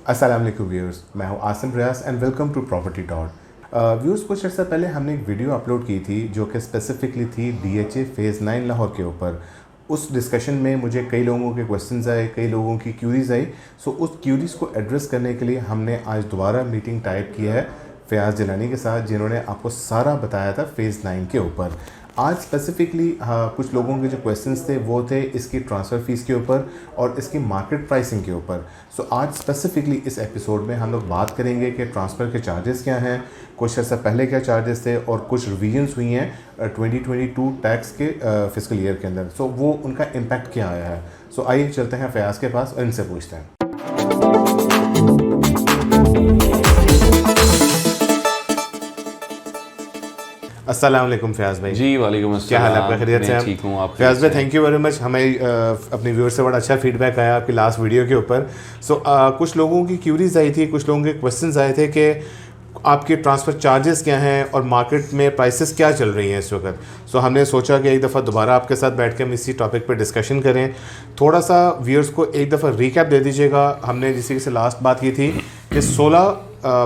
अस्सलाम वालेकुम व्यूअर्स, मैं हूं Asim Riyaz and welcome to property dot. Viewers, कुछ अर्सा पहले हमने एक वीडियो अपलोड की थी जो कि स्पेसिफिकली थी DHA फेज़ 9 लाहौर के ऊपर। उस डिस्कशन में मुझे कई लोगों के क्वेश्चंस आए, कई लोगों की क्यूरीज आई। सो उस क्यूरीज को एड्रेस करने के लिए हमने आज दोबारा मीटिंग टाइप की है फयाज़ जिलानी के साथ, जिन्होंने आपको सारा बताया था फेज़ 9 के ऊपर। आज स्पेसिफिकली कुछ लोगों के जो क्वेश्चंस थे वो थे इसकी ट्रांसफ़र फ़ीस के ऊपर और इसकी मार्केट प्राइसिंग के ऊपर। सो आज स्पेसिफिकली इस एपिसोड में हम लोग बात करेंगे कि ट्रांसफ़र के चार्जेस क्या हैं, कुछ अर्सा पहले क्या चार्जेस थे और कुछ रिवीजन्स हुई हैं 2022 टैक्स के फिस्कल ईयर के अंदर। सो वो उनका इम्पैक्ट क्या आया है। सो आइए चलते हैं फयाज़ के पास और इनसे पूछते हैं। अस्सलाम वालेकुम फयाज़ भाई। जी वालेकुम अस्सलाम। क्या हाल है आपका? खैरियत से? ठीक हूँ। आप फयाज़ भाई, थैंक यू वेरी मच। हमें अपने व्यूअर्स से बड़ा अच्छा फीडबैक आया आपकी लास्ट वीडियो के ऊपर। सो कुछ लोगों की क्यूरीज आई थी, कुछ लोगों के क्वेश्चंस आए थे कि आपके ट्रांसफ़र चार्जेस क्या हैं और मार्केट में प्राइसेस क्या चल रही हैं इस वक्त। सो हमने सोचा कि एक दफ़ा दोबारा आपके साथ बैठ के हम इसी टॉपिक पर डिस्कशन करें। थोड़ा सा व्यूअर्स को एक दफ़ा रिकैप दे दीजिएगा। हमने जिससे से लास्ट बात की थी कि 16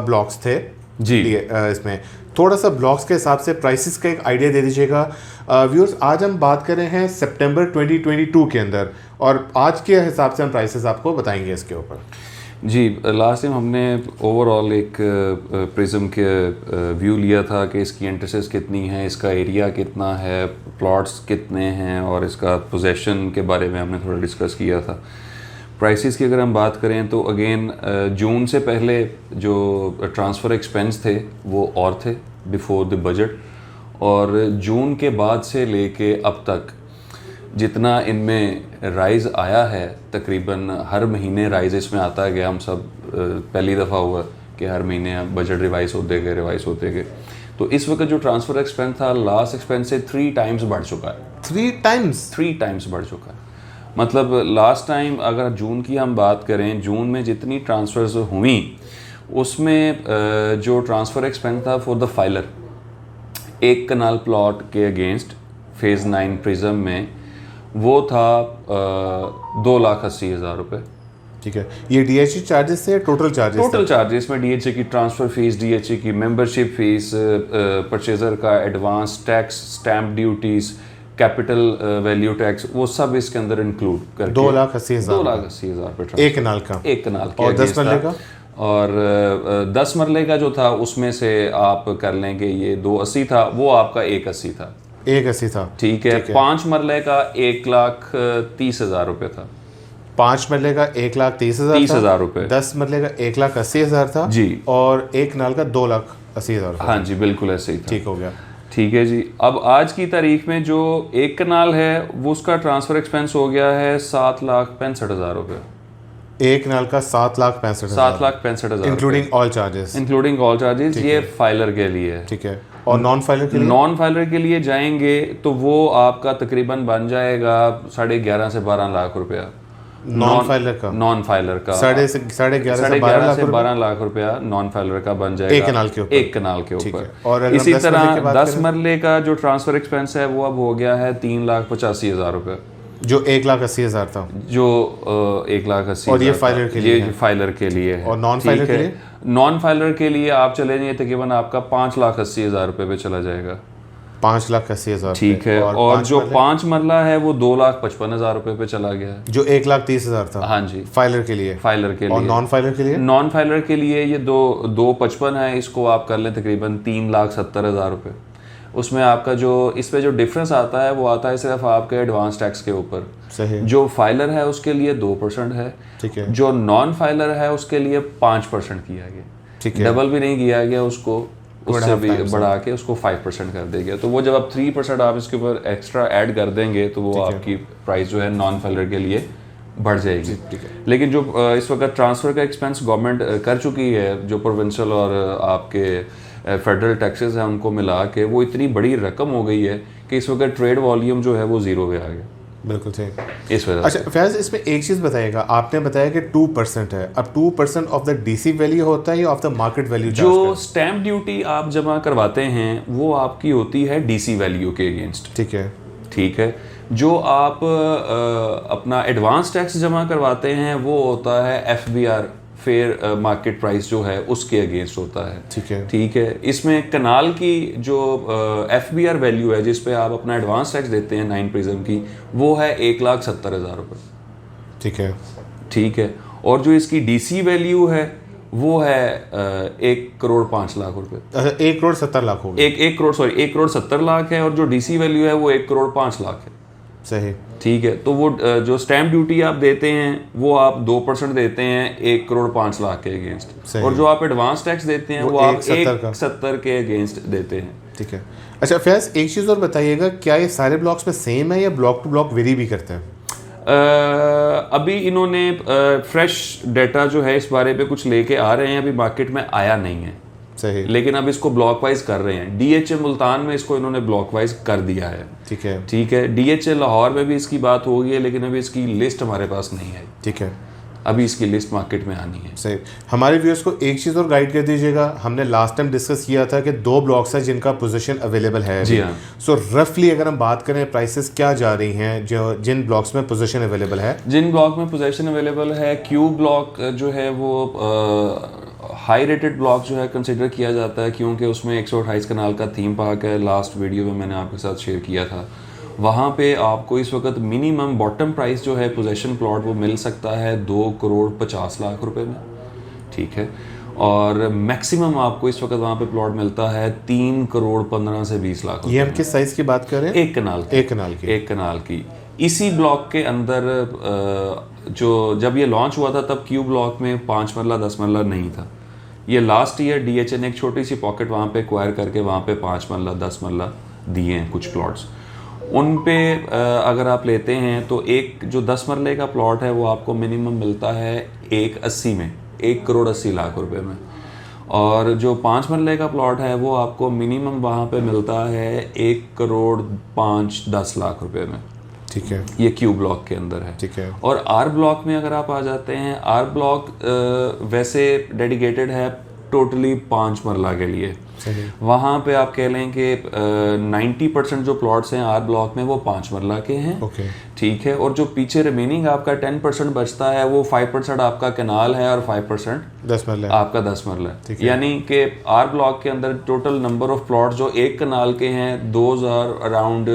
ब्लॉक्स थे जी इसमें थोड़ा सा ब्लॉक्स के हिसाब से प्राइसेस का एक आइडिया दे दीजिएगा। व्यूअर्स, आज हम बात कर रहे हैं सितंबर 2022 के अंदर और आज के हिसाब से हम प्राइसेस आपको बताएंगे इसके ऊपर। जी, लास्ट टाइम हमने ओवरऑल एक प्रिज्म के व्यू लिया था कि इसकी एंट्रेंसेस कितनी हैं, इसका एरिया कितना है, प्लॉट्स कितने हैं और इसका पोजेशन के बारे में हमने थोड़ा डिस्कस किया था। प्राइसेस की अगर हम बात करें तो अगेन जून से पहले जो ट्रांसफ़र एक्सपेंस थे वो और थे बिफोर द बजट, और जून के बाद से लेके अब तक जितना इनमें राइज़ आया है, तकरीबन हर महीने राइज़ इसमें आता गया। हम सब पहली दफ़ा हुआ कि हर महीने बजट रिवाइज होते गए। तो इस वक्त जो ट्रांसफ़र एक्सपेंस था लास्ट एक्सपेंस से 3 टाइम्स बढ़ चुका है। 3 टाइम्स बढ़ चुका है। मतलब लास्ट टाइम अगर जून की हम बात करें, जून में जितनी ट्रांसफ़र्स हुई उसमें जो ट्रांसफ़र एक्सपेंस था for the filer, 1 kanal plot के अगेंस्ट फेज़ 9 प्रिज्म में वो था 2,80,000 रुपये। ठीक है, ये DHA चार्जेस थे, टोटल चार्जेस में DHA की ट्रांसफ़र फ़ीस, DHA की मेंबरशिप फ़ीस, परचेज़र का advance tax, stamp duties, capital value tax, वो सब इसके अंदर इंक्लूड करके 2,80,000 रुपये एक कनाल का और 10 मरले का। और 10 मरले का जो था उसमें से आप कर लें कि ये 280 था, वो आपका 180 था। 180 था, ठीक है। 5 मरले का 1,30,000 रुपये था। 5 मरले का 1,30,000 रुपये। 10 मरले का 1,80,000 था जी, और एक कनाल का 2,80,000। हाँ जी, बिल्कुल ऐसे ही था। ठीक हो गया। ठीक है जी। अब आज की तारीख में जो 1 कनाल है वो उसका ट्रांसफ़र एक्सपेंस हो गया है 7,65,000 रुपये। 1 कनाल का 7,65,000 इंक्लूडिंग ऑल चार्जेस। ये फाइलर के लिए है। ठीक है। और नॉन फाइलर के लिए जाएंगे तो वो आपका तकरीबन बन जाएगा 11.5 से 12 लाख रुपया। नॉन फाइलर का 11.5 से 12 लाख रुपया नॉन फाइलर का बन जाएगा एक कनाल के ऊपर। और इसी तरह 10 मरले का जो ट्रांसफ़र एक्सपेंस है वो अब हो गया है 3,85,000 रुपये, जो 1,80,000 था, जो 1,80,000। और ये फाइलर के लिए है। और नॉन फाइलर के लिए आप चले जाइए तकरीबन आपका 5,80,000 रुपये पे चला जाएगा। 5,80,000। ठीक है। और जो 5 मरला है वो 2,55,000 रुपये पे चला गया है, जो 1,30,000 था। हाँ जी, फाइलर के लिए। और नॉन फाइलर के लिए ये 2,55 है, इसको आप कर लें तकरीबन 3,70,000 रुपये। उसमें आपका जो इसमें जो डिफरेंस आता है वो आता है सिर्फ आपके एडवांस टैक्स के ऊपर। सही। जो फाइलर है उसके लिए 2% है। ठीक है। जो नॉन फाइलर है उसके लिए 5% किया गया। ठीक है। डबल भी नहीं किया गया, उसको उससे भी बढ़ा के उसको 5% कर देंगे। तो वो जब आप 3% आप इसके ऊपर एक्स्ट्रा ऐड कर देंगे तो वो आपकी प्राइस जो है नॉन फाइलर के लिए बढ़ जाएगी। लेकिन जो इस वक्त ट्रांसफ़र का एक्सपेंस गवर्नमेंट कर चुकी है, जो प्रोविंशियल और आपके फेडरल टैक्सेस हैं उनको मिला के, वो इतनी बड़ी रकम हो गई है कि इस वक्त ट्रेड वॉल्यूम जो है वो 0 पे आ गया। बिल्कुल ठीक। इस वजह अच्छा फैज़, इसमें एक चीज़ बताइएगा, आपने बताया कि 2% है। अब 2% ऑफ द DC वैल्यू होता है या ऑफ द मार्केट वैल्यू? जो स्टैम्प ड्यूटी आप जमा करवाते हैं वो आपकी होती है DC वैल्यू के अगेंस्ट। ठीक है। जो आप अपना एडवांस टैक्स जमा करवाते हैं वो होता है FBR, फेयर मार्केट प्राइस जो है उसके अगेंस्ट होता है। ठीक है। ठीक है। इसमें कनाल की जो FBR वैल्यू है जिस पे आप अपना एडवांस टैक्स देते हैं 9 प्रिज्म की, वो है 1,70,000 रुपये। ठीक है। ठीक है। और जो इसकी DC वैल्यू है वो है 1,05,00,000 रुपये। अच्छा, 1,70,00,000 हो गया। 1,70,00,000 है और जो DC वैल्यू है वो 1,05,00,000 है। सही। ठीक है। तो वो जो स्टैम्प ड्यूटी आप देते हैं वो आप 2% देते हैं 1,05,00,000 के अगेंस्ट, और जो आप एडवांस टैक्स देते हैं वो आप 1,70 के अगेंस्ट देते हैं। ठीक है। अच्छा फैज, एक चीज़ और बताइएगा, क्या ये सारे ब्लॉक्स में सेम है या ब्लॉक टू ब्लॉक वेरी भी करते हैं? अभी इन्होंने फ्रेश डाटा जो है इस बारे पे कुछ लेके आ रहे हैं, अभी मार्केट में आया नहीं है। सही। लेकिन अब इसको ब्लॉक वाइज कर रहे हैं। DHA मुल्तान में इसको इन्होंने ब्लॉक वाइज कर दिया है। ठीक है। ठीक है। DHA लाहौर में भी इसकी बात हो गई है, लेकिन अभी इसकी लिस्ट हमारे पास नहीं है। ठीक है। अभी इसकी लिस्ट मार्केट में आनी है। सही। हमारे व्यूअर्स को एक चीज़ और गाइड कर दीजिएगा, हमने लास्ट टाइम डिस्कस किया था कि 2 ब्लॉक्स हैं जिनका पोजीशन अवेलेबल है। जी हाँ। सो रफली अगर हम बात करें प्राइसेस क्या जा रही हैं जो जिन ब्लॉक्स में पोजीशन अवेलेबल है? जिन ब्लॉक में पोजीशन अवेलेबल है, क्यू ब्लॉक जो है वो हाई रेटेड ब्लॉक जो है कंसिडर किया जाता है, क्योंकि उसमें 128 कनाल का थीम पार्क है। लास्ट वीडियो में मैंने आपके साथ शेयर किया था। वहाँ पे आपको इस वक्त मिनिमम बॉटम प्राइस जो है पोजेशन प्लॉट वो मिल सकता है 2,50,00,000 रुपए में। ठीक है। और मैक्सिमम आपको इस वक्त वहाँ पे प्लॉट मिलता है 3,15 से 20 लाख। ये हम किस साइज की बात कर रहे हैं? 1 कनाल की। 1 कनाल की। इसी ब्लॉक के अंदर जो जब ये लॉन्च हुआ था तब क्यू ब्लॉक में 5 मरला 10 मरला नहीं था। ये लास्ट ईयर DHA ने एक छोटी सी पॉकेट वहाँ पे एक्वायर करके वहाँ पे 5 मरला 10 मरला दिए हैं कुछ प्लॉट्स। उन पे अगर आप लेते हैं तो एक जो 10 मरले का प्लॉट है वो आपको मिनिमम मिलता है 1,80 में, 1,80,00,000 रुपए में। और जो 5 मरले का प्लॉट है वो आपको मिनिमम वहाँ पे मिलता है 1,05,10,00,000 रुपए में। ठीक है। ये क्यू ब्लॉक के अंदर है। ठीक है। और आर ब्लॉक में अगर आप आ जाते हैं, आर ब्लॉक वैसे डेडिकेटेड है टोटली 5 मरला के लिए। वहाँ पे आप कह लें कि 90% जो प्लॉट्स हैं आर ब्लॉक में वो 5 मरला के हैं। ओके। ठीक है। और जो पीछे रिमेनिंग आपका 10% बचता है वो 5% आपका कैनाल है और 5% 10 मरला आपका 10 मरला है। यानी कि आर ब्लॉक के अंदर टोटल नंबर ऑफ प्लॉट जो एक कैनाल के हैं 2000 अराउंड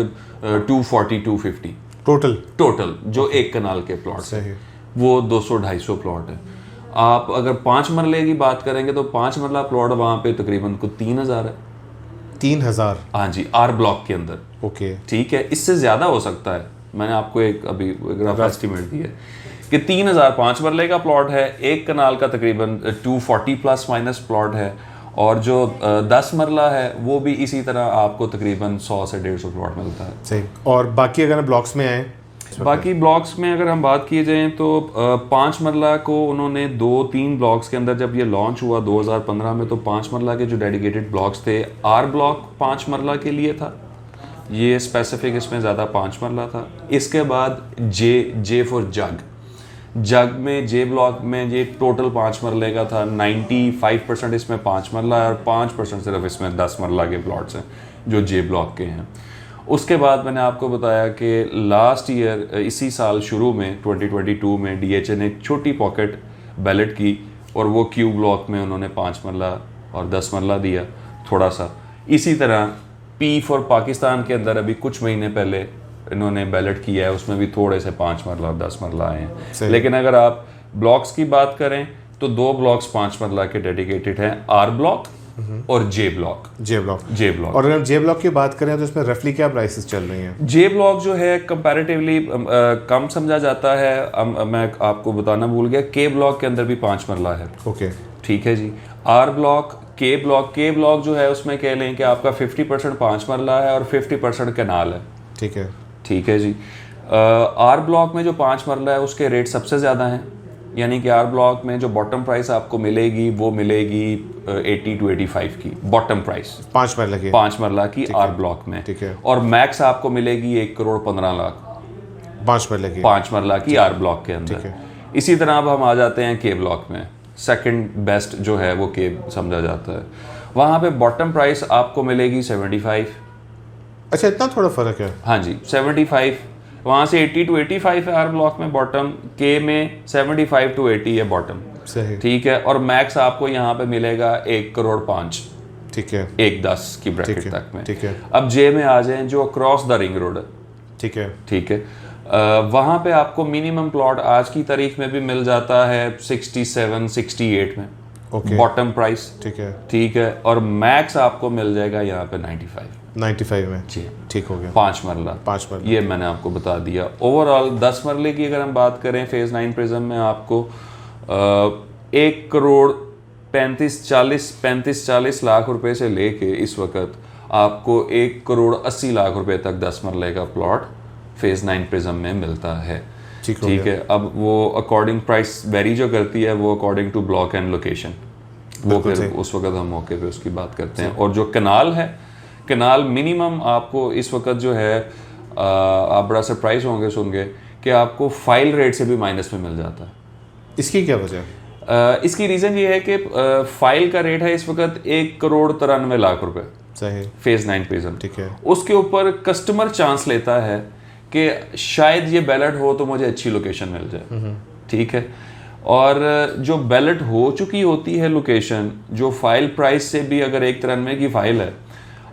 240-250 टोटल जो एक कैनाल के प्लॉट्स हैं वो 200-250 प्लॉट है। आप अगर 5 मरले की बात करेंगे तो 5 मरला प्लॉट वहाँ पे तकरीबन कुछ 3,000 है। 3,000? हाँ जी, आर ब्लॉक के अंदर। ओके। ठीक है। इससे ज़्यादा हो सकता है। मैंने आपको एक अभी रफ एस्टिमेट दिया है कि 3,000 5 मरले का प्लॉट है, एक कनाल का तकरीबन 240 प्लस माइनस प्लॉट है, और जो 10 मरला है वो भी इसी तरह आपको तकरीबन 100 से 150 प्लॉट मिलता है। सही। और बाकी अगर ब्लॉक्स में आए, बाकी ब्लॉक्स में अगर हम बात किए जाएँ तो 5 मरला को उन्होंने 2-3 ब्लॉक्स के अंदर, जब ये लॉन्च हुआ 2015 में, तो 5 मरला के जो डेडिकेटेड ब्लॉक्स थे, आर ब्लॉक 5 मरला के लिए था, ये स्पेसिफिक इसमें ज़्यादा 5 मरला था। इसके बाद जे फॉर जग में जे ब्लॉक में ये टोटल 5 मरले का था। 95% इसमें 5 मरला है और 5% सिर्फ इसमें 10 मरला के प्लॉट्स हैं जो जे ब्लॉक के हैं। उसके बाद मैंने आपको बताया कि लास्ट ईयर इसी साल शुरू में 2022 में DHA ने एक छोटी पॉकेट बैलेट की और वो क्यू ब्लॉक में उन्होंने 5 मरला और 10 मरला दिया थोड़ा सा। इसी तरह P फॉर पाकिस्तान के अंदर अभी कुछ महीने पहले इन्होंने बैलेट किया है, उसमें भी थोड़े से 5 मरला और 10 मरला आए हैं। लेकिन अगर आप ब्लॉक्स की बात करें तो 2 ब्लॉक्स 5 मरला के डेडिकेटेड हैं, आर ब्लॉक और जे ब्लॉक। और अगर जे ब्लॉक की बात करें तो इसमें रफली क्या प्राइसेस चल रही हैं? जे ब्लॉक जो है कंपैरेटिवली कम समझा जाता है। मैं आपको बताना भूल गया, के ब्लॉक के अंदर भी 5 मरला है। ओके। ठीक है जी। आर ब्लॉक, के ब्लॉक जो है उसमें कह लें कि आपका 50% 5 मरला है और 50% कैनाल है। ठीक है जी। आर ब्लॉक में जो 5 मरला है उसके रेट सबसे ज़्यादा हैं, यानी कि आर ब्लॉक में जो बॉटम प्राइस आपको मिलेगी वो मिलेगी 80-85 की बॉटम प्राइस 5 मरला की आर ब्लॉक में। ठीक है। और मैक्स आपको मिलेगी 1,15,00,000 5 मरला की आर ब्लॉक के अंदर। इसी तरह अब हम आ जाते हैं के ब्लॉक में। सेकंड बेस्ट जो है वो के समझा जाता है। वहाँ पे बॉटम प्राइस आपको मिलेगी 75। अच्छा, इतना थोड़ा फर्क है? हाँ जी, 75। वहाँ से 80-85 है आर ब्लॉक में बॉटम, के में 75-80 है बॉटम। सही। ठीक है, और मैक्स आपको यहाँ पे मिलेगा 1 करोड़ 5, ठीक है, 1-10 की ब्रैकेट तक में। ठीक है, अब जे में आ जाएं जो अक्रॉस द रिंग रोड है, ठीक है, ठीक है, वहाँ पे आपको मिनिमम प्लॉट आज की तारीख में भी मिल जाता है 67-68 में, ओके, बॉटम प्राइस, ठीक है, ठीक है, और मैक्स आपको मिल जाएगा यहाँ पे 95 में। जी, ठीक हो गया। 5 मरला, 5 मरला, ये मैंने आपको बता दिया। ओवरऑल 10 मरले की अगर हम बात करें फेज़ 9 प्रिज्म में आपको 1 करोड़ 35-40 लाख रुपए से लेके इस वक्त आपको 1 करोड़ 80 लाख रुपए तक 10 मरले का प्लॉट फेज़ 9 प्रिज्म में मिलता है। ठीक है, अब वो अकॉर्डिंग प्राइस वेरी जो करती है वो according to block and location, वो फिर उस वक्त हम मौके पे उसकी बात करते हैं। और जो कनाल है, कनाल मिनिमम आपको इस वक्त जो है आप बड़ा सरप्राइज होंगे सुन के कि आपको फाइल रेट से भी माइनस में मिल जाता है। इसकी क्या वजह? इसकी रीज़न ये है कि फाइल का रेट है इस वक्त 1 करोड़ 93 लाख रुपए, सही, फेज़ 9 प्रिज्म। ठीक है, उसके ऊपर कस्टमर चांस लेता है कि शायद ये बैलेट हो तो मुझे अच्छी लोकेशन मिल जाए, ठीक है, और जो बैलेट हो चुकी होती है लोकेशन, जो फाइल प्राइस से भी अगर 193 की फाइल है,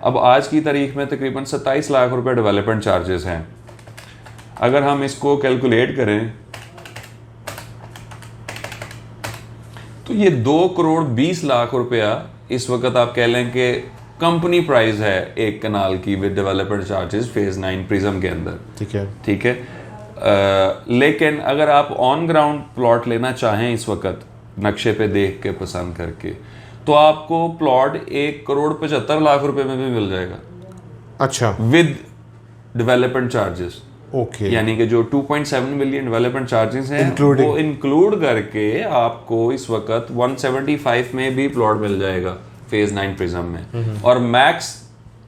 अब आज की तारीख में तकरीबन 27 लाख रुपए डेवलपमेंट चार्जेस हैं। अगर हम इसको कैलकुलेट करें तो ये 2 करोड़ 20 लाख रुपया इस वक्त आप कह लें कि कंपनी प्राइस है एक कनाल की with development charges phase 9 prism के अंदर, ठीक है, ठीक है। लेकिन अगर आप ऑन ग्राउंड प्लॉट लेना चाहें इस वक्त नक्शे पे देख के पसंद करके, तो आपको प्लॉट 1 करोड़ 75 लाख रुपए में भी मिल जाएगा, अच्छा, विद डेवलपमेंट चार्जेस, ओके, यानी कि जो 2.7 मिलियन डेवलपमेंट चार्जेस हैं वो इंक्लूड करके आपको इस वक्त 175 में भी प्लॉट मिल जाएगा फेज़ 9 प्रिज्म में, और मैक्स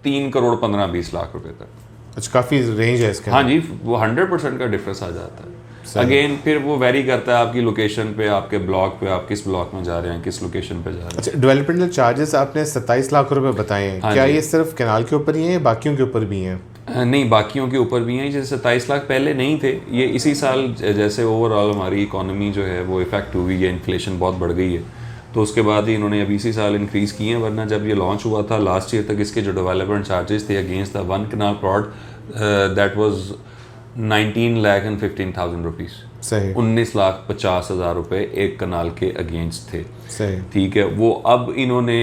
3 करोड़ 15-20 लाख रुपए तक। अच्छा, काफ़ी रेंज है इसका। हाँ जी, वो 100% का डिफरेंस आ जाता है। अगेन फिर वो वेरी करता है आपकी लोकेशन पे, आपके ब्लॉक पे, आप किस ब्लॉक में जा रहे हैं, किस लोकेशन पे जा रहे हैं। अच्छा, डेवलपमेंटल चार्जेस आपने 27 लाख रुपए बताए हैं, क्या ये सिर्फ कनाल के ऊपर ही हैं या बाकियों के ऊपर भी हैं? नहीं, बाकियों के ऊपर भी हैं। जैसे 27 लाख पहले नहीं थे, ये इसी साल जैसे ओवरऑल हमारी इकोनॉमी जो है वो इफेक्ट हुई है, इन्फ्लेशन बहुत बढ़ गई है, तो उसके बाद ही इन्होंने अभी इसी साल इंक्रीज़ किए हैं। वरना जब ये लॉन्च हुआ था लास्ट ईयर तक इसके जो डेवलपमेंट चार्जेस थे against the 1 kanal plot that was 19,15,000 rupees, सही, 19,50,000 रुपए एक कनाल के अगेंस्ट थे, सही, ठीक है। वो अब इन्होंने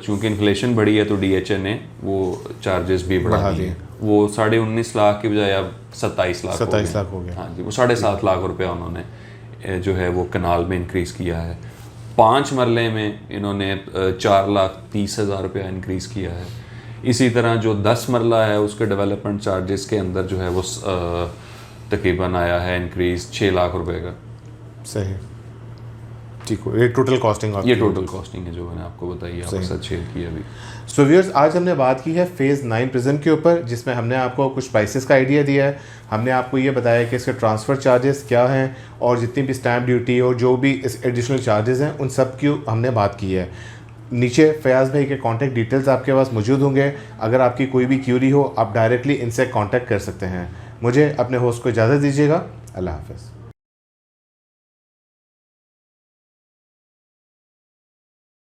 चूंकि इन्फ्लेशन बढ़ी है तो DHA ने वो चार्जेस भी बढ़ा दिए, वो 19.5 लाख की बजाय अब 27 लाख हो गया। हाँ जी, वो 7.5 लाख रुपया उन्होंने जो है वो कनाल में इंक्रीज़ किया है। 5 मरले में इन्होंने 4,30,000 रुपया इंक्रीज़ किया है। इसी तरह जो 10 मरला है उसके डेवलपमेंट चार्जेस के अंदर जो है वो तकरीबन आया है इंक्रीज़ 6 लाख रुपए का। सही, ठीक हो, ये टोटल कॉस्टिंग ये टोटल कॉस्टिंग है जो मैंने आपको बताई, आपके साथ शेयर की अभी। सो व्यूअर्स, आज हमने बात की है फेज़ 9 प्रिज्म के ऊपर, जिसमें हमने आपको कुछ प्राइसेस का आइडिया दिया है। हमने आपको ये बताया कि इसके ट्रांसफ़र चार्जेस क्या हैं और जितनी भी स्टैम्प ड्यूटी और जो भी इस एडिशनल चार्जेस हैं उन सब की हमने बात की है। नीचे फयाज़ भाई के कॉन्टैक्ट डिटेल्स आपके पास मौजूद होंगे। अगर आपकी कोई भी क्यूरी हो आप डायरेक्टली इनसे कॉन्टैक्ट कर सकते हैं। मुझे अपने होस्ट को इजाज़त दीजिएगा। अल्लाह हाफ़िज़।